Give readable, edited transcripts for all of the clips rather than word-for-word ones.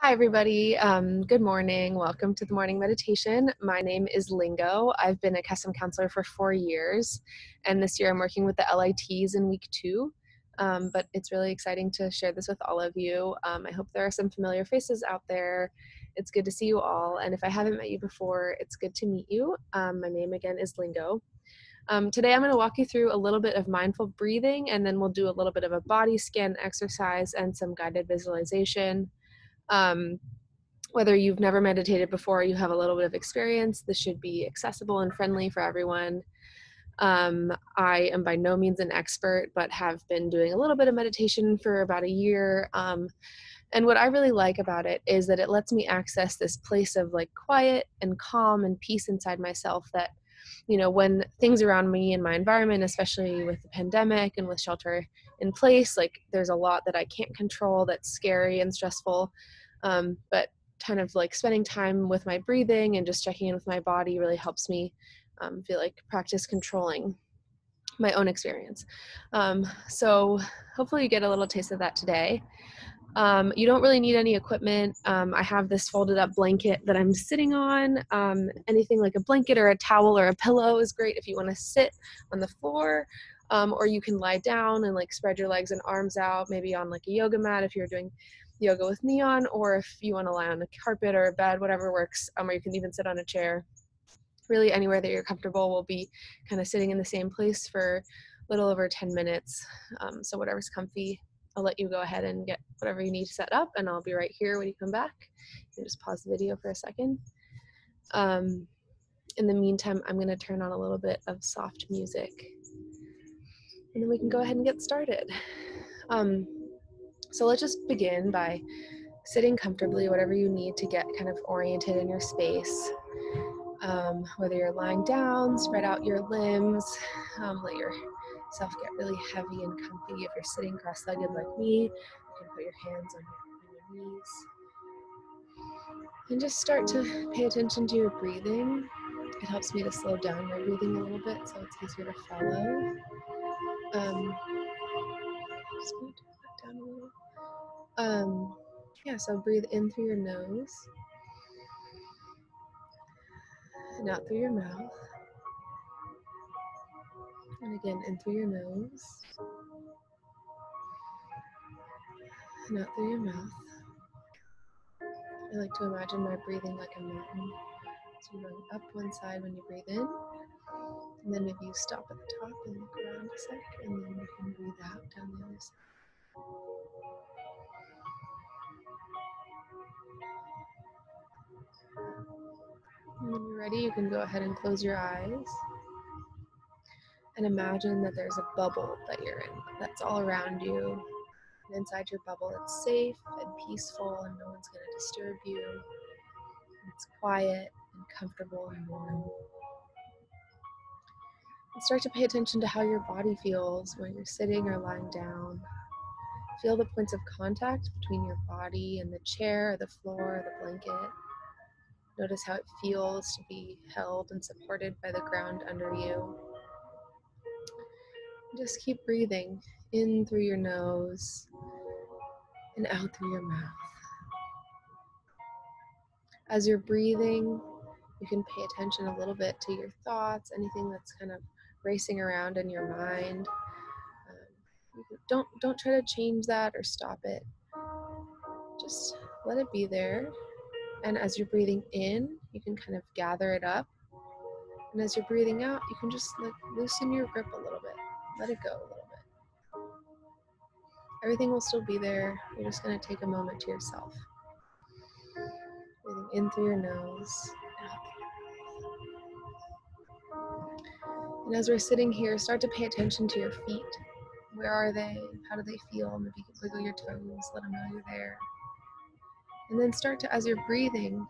Hi, everybody. Good morning. Welcome to the morning meditation. My name is Lingo. I've been a Kesem counselor for 4 years, and this year I'm working with the LITs in week 2. But it's really exciting to share this with all of you. I hope there are some familiar faces out there. It's good to see you all, and if I haven't met you before, it's good to meet you. My name again is Lingo. Today I'm going to walk you through a little bit of mindful breathing, and then we'll do a little bit of a body scan exercise and some guided visualization. Whether you've never meditated before or you have a little bit of experience, this should be accessible and friendly for everyone. I am by no means an expert, but have been doing a little bit of meditation for about a year. And what I really like about it is that it lets me access this place of like quiet and calm and peace inside myself that, when things around me and my environment, especially with the pandemic and with shelter in place, like there's a lot that I can't control that's scary and stressful. But kind of like spending time with my breathing and just checking in with my body really helps me feel like practice controlling my own experience. So hopefully you get a little taste of that today. You don't really need any equipment. I have this folded up blanket that I'm sitting on. Anything like a blanket or a towel or a pillow is great if you want to sit on the floor, or you can lie down and like spread your legs and arms out, maybe on like a yoga mat if you're doing yoga with neon, or if you want to lie on a carpet or a bed, whatever works, or you can even sit on a chair. Really anywhere that you're comfortable. We'll be kind of sitting in the same place for a little over 10 minutes. So whatever's comfy, I'll let you go ahead and get whatever you need set up, and I'll be right here when you come back. You can just pause the video for a second. In the meantime, I'm going to turn on a little bit of soft music, and then we can go ahead and get started. So let's just begin by sitting comfortably, whatever you need to get kind of oriented in your space. Whether you're lying down, spread out your limbs, let yourself get really heavy and comfy. If you're sitting cross-legged like me, you can put your hands on your knees. And just start to pay attention to your breathing. It helps me to slow down my breathing a little bit so it's easier to follow. Just going to turn that down a little. So breathe in through your nose and out through your mouth. And again, in through your nose and out through your mouth. I like to imagine my breathing like a mountain. So you're going up one side when you breathe in, and then maybe you stop at the top and look around a sec, and then you can breathe out down the other side. And when you're ready, you can go ahead and close your eyes and imagine that there's a bubble that you're in, that's all around you. And inside your bubble, it's safe and peaceful, and no one's going to disturb you. It's quiet and comfortable and warm. And start to pay attention to how your body feels when you're sitting or lying down. Feel the points of contact between your body and the chair, or the floor, or the blanket. Notice how it feels to be held and supported by the ground under you. Just keep breathing in through your nose and out through your mouth. As you're breathing, you can pay attention a little bit to your thoughts, anything that's kind of racing around in your mind. Don't try to change that or stop it. Just let it be there. And as you're breathing in, you can kind of gather it up. And as you're breathing out, you can just like loosen your grip a little bit. Let it go a little bit. Everything will still be there. You're just going to take a moment to yourself. Breathing in through your nose, out through your mouth. And as we're sitting here, start to pay attention to your feet. Where are they? How do they feel? Maybe you can wiggle your toes, let them know you're there. And then as you're breathing,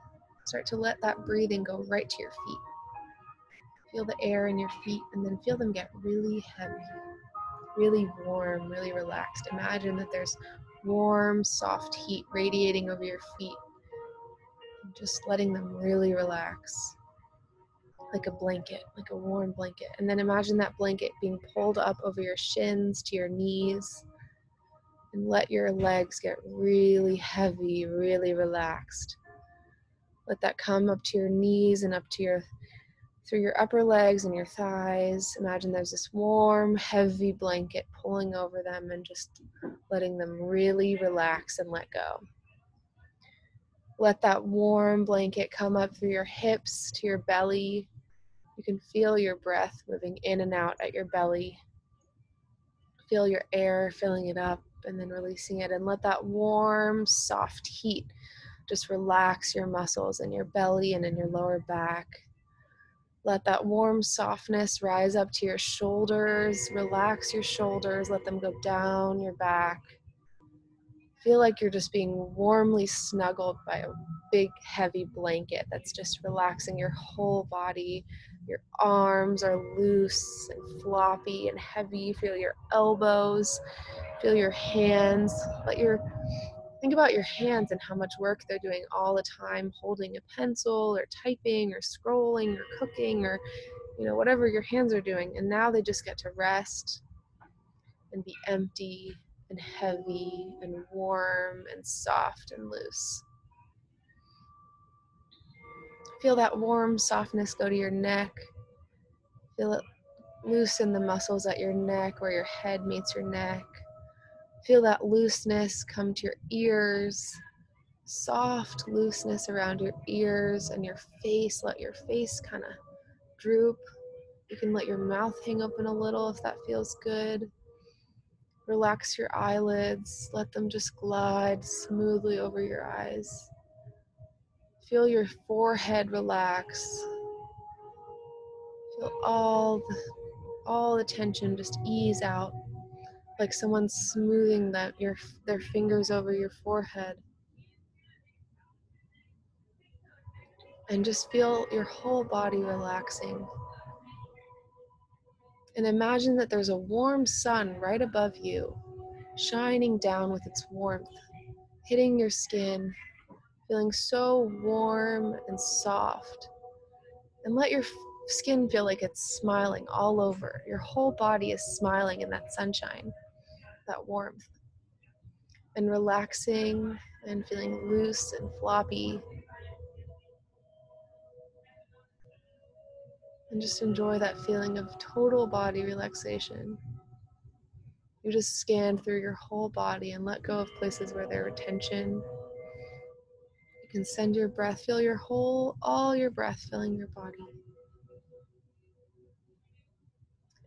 start to let that breathing go right to your feet. Feel the air in your feet, and then feel them get really heavy, really warm, really relaxed. Imagine that there's warm, soft heat radiating over your feet, and just letting them really relax, like a blanket, like a warm blanket. And then imagine that blanket being pulled up over your shins to your knees, And let your legs get really heavy, really relaxed. Let that come up to your knees and up to your through your upper legs and your thighs. Imagine there's this warm, heavy blanket pulling over them and just letting them really relax and let go. Let that warm blanket come up through your hips to your belly. You can feel your breath moving in and out at your belly. Feel your air filling it up and then releasing it, and let that warm, soft heat just relax your muscles in your belly and in your lower back. Let that warm softness rise up to your shoulders. Relax your shoulders, let them go down your back. Feel like you're just being warmly snuggled by a big, heavy blanket that's just relaxing your whole body. Your arms are loose and floppy and heavy. Feel your elbows, feel your hands. Think about your hands and how much work they're doing all the time, holding a pencil or typing or scrolling or cooking or whatever your hands are doing. And now they just get to rest and be empty and heavy and warm and soft and loose. Feel that warm softness go to your neck. Feel it loosen the muscles at your neck where your head meets your neck. Feel that looseness come to your ears. Soft looseness around your ears and your face. Let your face kind of droop. You can let your mouth hang open a little if that feels good. Relax your eyelids. Let them just glide smoothly over your eyes. Feel your forehead relax. Feel all the tension just ease out, like someone's smoothing their fingers over your forehead. And just feel your whole body relaxing. And imagine that there's a warm sun right above you, shining down with its warmth, hitting your skin, feeling so warm and soft. And let your skin feel like it's smiling all over. Your whole body is smiling in that sunshine, that warmth. And relaxing and feeling loose and floppy. And just enjoy that feeling of total body relaxation. You just scan through your whole body and let go of places where there are tension. You can send your breath, feel all your breath filling your body.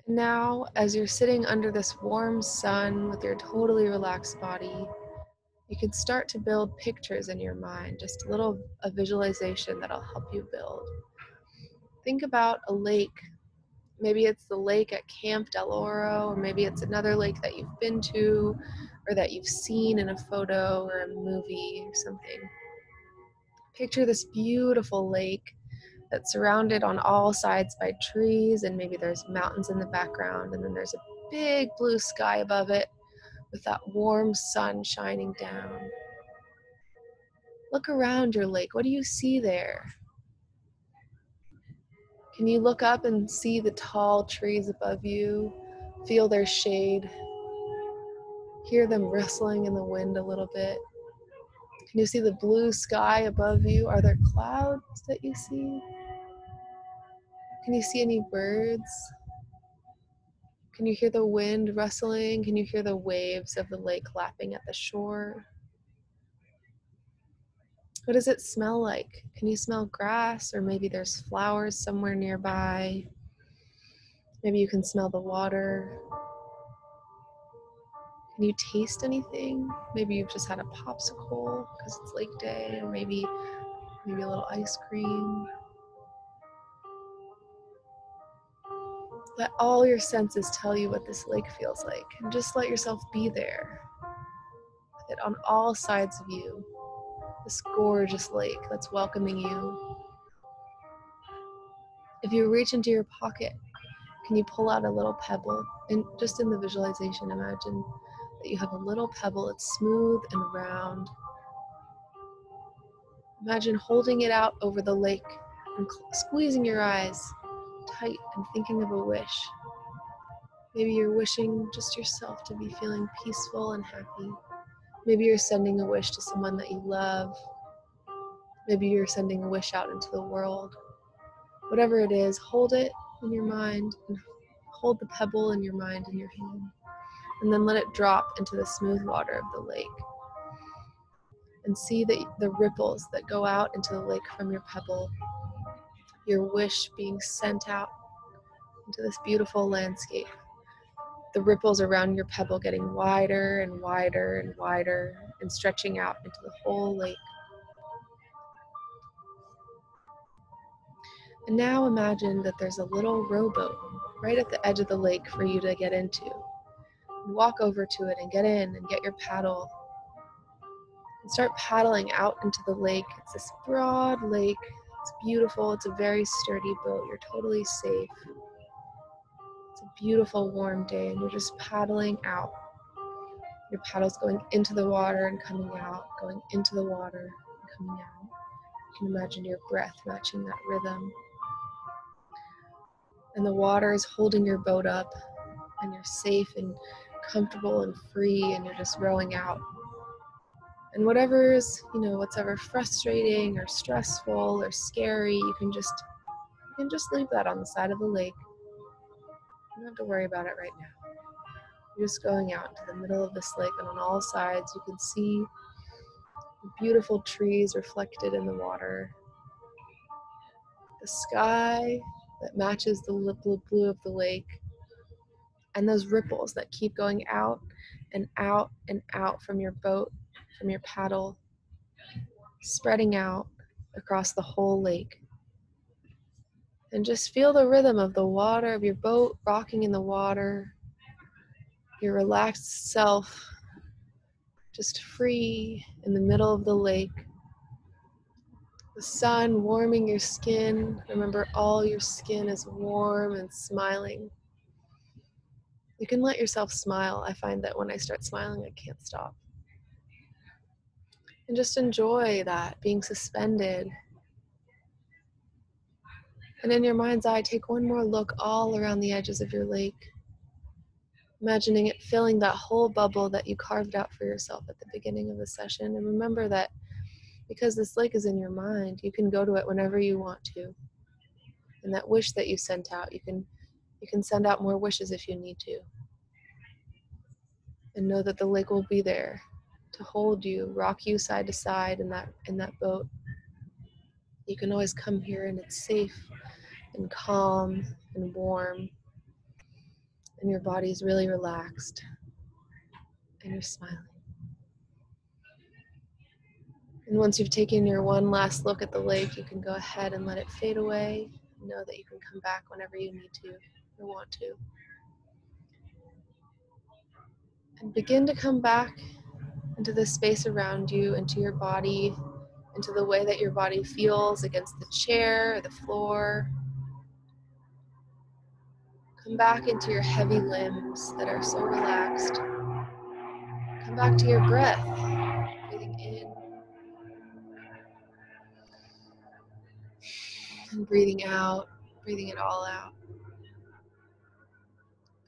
And now, as you're sitting under this warm sun with your totally relaxed body, you can start to build pictures in your mind, just a visualization that'll help you build. Think about a lake. Maybe it's the lake at Camp Del Oro, or maybe it's another lake that you've been to or that you've seen in a photo or a movie or something. Picture this beautiful lake that's surrounded on all sides by trees, and maybe there's mountains in the background, and then there's a big blue sky above it with that warm sun shining down. Look around your lake. What do you see there? Can you look up and see the tall trees above you? Feel their shade. Hear them rustling in the wind a little bit. Can you see the blue sky above you? Are there clouds that you see? Can you see any birds? Can you hear the wind rustling? Can you hear the waves of the lake lapping at the shore? What does it smell like? Can you smell grass, or maybe there's flowers somewhere nearby? Maybe you can smell the water. Can you taste anything? Maybe you've just had a popsicle because it's lake day, or maybe a little ice cream. Let all your senses tell you what this lake feels like, and just let yourself be there with it on all sides of you. This gorgeous lake that's welcoming you. If you reach into your pocket, can you pull out a little pebble? And just in the visualization, imagine that you have a little pebble. It's smooth and round. Imagine holding it out over the lake and squeezing your eyes tight and thinking of a wish. Maybe you're wishing just yourself to be feeling peaceful and happy. Maybe you're sending a wish to someone that you love. Maybe you're sending a wish out into the world. Whatever it is, hold it in your mind and hold the pebble in your mind in your hand. And then let it drop into the smooth water of the lake. And see the ripples that go out into the lake from your pebble. Your wish being sent out into this beautiful landscape. The ripples around your pebble getting wider and wider and wider and stretching out into the whole lake. And now imagine that there's a little rowboat right at the edge of the lake for you to get into. And walk over to it and get in and get your paddle. And start paddling out into the lake. It's this broad lake. It's beautiful. It's a very sturdy boat. You're totally safe. It's a beautiful warm day and you're just paddling out. Your paddle's going into the water and coming out, going into the water and coming out. You can imagine your breath matching that rhythm. And the water is holding your boat up and you're safe and comfortable and free and you're just rowing out. And whatever's, what's ever frustrating or stressful or scary, you can just leave that on the side of the lake. You don't have to worry about it right now. You're just going out into the middle of this lake, and on all sides you can see the beautiful trees reflected in the water, the sky that matches the blue of the lake, and those ripples that keep going out and out and out from your boat, from your paddle, spreading out across the whole lake. And just feel the rhythm of the water, of your boat rocking in the water, your relaxed self just free in the middle of the lake. The sun warming your skin. Remember, all your skin is warm and smiling. You can let yourself smile. I find that when I start smiling, I can't stop. And just enjoy that, being suspended. And in your mind's eye, take one more look all around the edges of your lake, imagining it filling that whole bubble that you carved out for yourself at the beginning of the session. And remember that because this lake is in your mind, you can go to it whenever you want to. And that wish that you sent out, you can send out more wishes if you need to. And know that the lake will be there to hold you, rock you side to side in that boat. You can always come here and it's safe and calm and warm, and your body's really relaxed and you're smiling. And once you've taken your one last look at the lake, you can go ahead and let it fade away. Know that you can come back whenever you need to or want to. And begin to come back into the space around you, into your body, into the way that your body feels against the chair or the floor. Come back into your heavy limbs that are so relaxed. Come back to your breath, breathing in and breathing out, breathing it all out.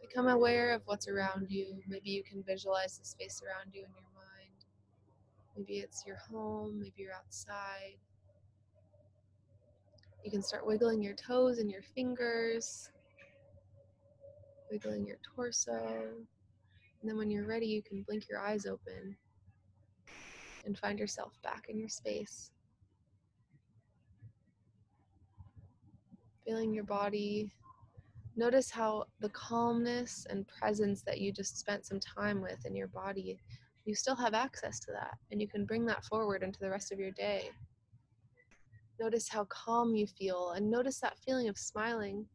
Become aware of what's around you. Maybe you can visualize the space around you in your mind. Maybe it's your home, maybe you're outside. You can start wiggling your toes and your fingers, wiggling your torso. And then when you're ready, you can blink your eyes open and find yourself back in your space. Feeling your body. Notice how the calmness and presence that you just spent some time with in your body, you still have access to that, and you can bring that forward into the rest of your day. Notice how calm you feel, and notice that feeling of smiling.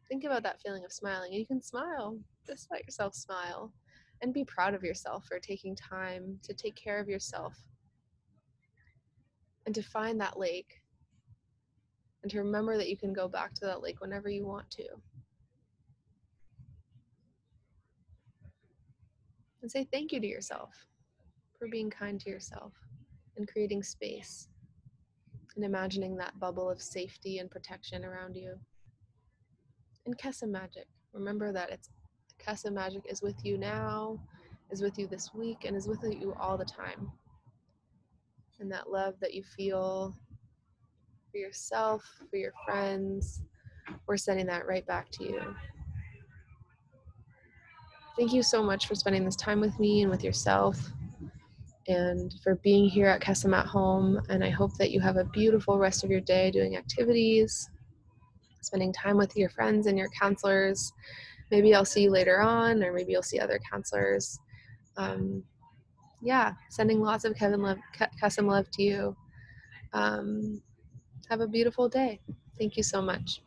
Think about that feeling of smiling, and you can smile. Just let yourself smile, and be proud of yourself for taking time to take care of yourself, and to find that lake, and to remember that you can go back to that lake whenever you want to. And say thank you to yourself for being kind to yourself and creating space and imagining that bubble of safety and protection around you. And Kesem magic. Remember that it's Kesem magic is with you now, is with you this week, and is with you all the time. And that love that you feel for yourself, for your friends, we're sending that right back to you. Thank you so much for spending this time with me and with yourself, and for being here at Kesem at Home. And I hope that you have a beautiful rest of your day doing activities, spending time with your friends and your counselors. Maybe I'll see you later on, or maybe you'll see other counselors. Sending lots of Kesem love to you. Have a beautiful day. Thank you so much.